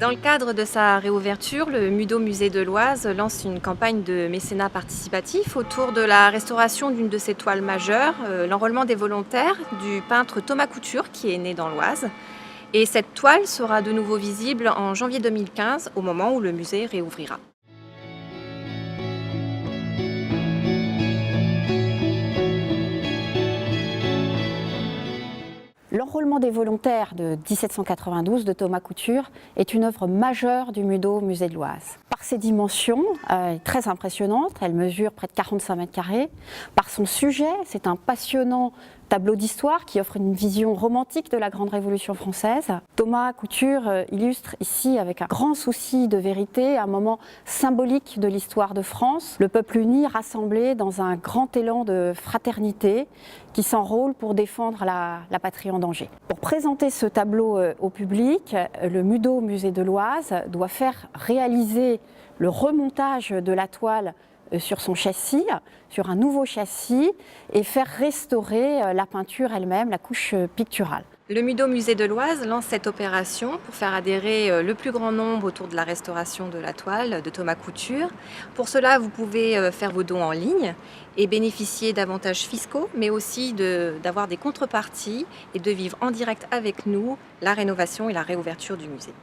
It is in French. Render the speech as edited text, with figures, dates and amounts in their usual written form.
Dans le cadre de sa réouverture, le Mudeau Musée de l'Oise lance une campagne de mécénat participatif autour de la restauration d'une de ses toiles majeures, l'enrôlement des volontaires du peintre Thomas Couture qui est né dans l'Oise. Et cette toile sera de nouveau visible en janvier 2015 au moment où le musée réouvrira. L'enrôlement des volontaires de 1792 de Thomas Couture est une œuvre majeure du Mudeau Musée de l'Oise. Par ses dimensions, elle est très impressionnante, elle mesure près de 45 mètres carrés. Par son sujet, c'est un passionnant tableau d'histoire qui offre une vision romantique de la Grande Révolution française. Thomas Couture illustre ici avec un grand souci de vérité un moment symbolique de l'histoire de France, le peuple uni rassemblé dans un grand élan de fraternité qui s'enrôle pour défendre la patrie en danger. Pour présenter ce tableau au public, le Mudeau Musée de l'Oise doit faire réaliser le remontage de la toile sur son châssis, sur un nouveau châssis, et faire restaurer la peinture elle-même, la couche picturale. Le Mudeau Musée de l'Oise lance cette opération pour faire adhérer le plus grand nombre autour de la restauration de la toile de Thomas Couture. Pour cela, vous pouvez faire vos dons en ligne et bénéficier d'avantages fiscaux, mais aussi d'avoir des contreparties et de vivre en direct avec nous la rénovation et la réouverture du musée.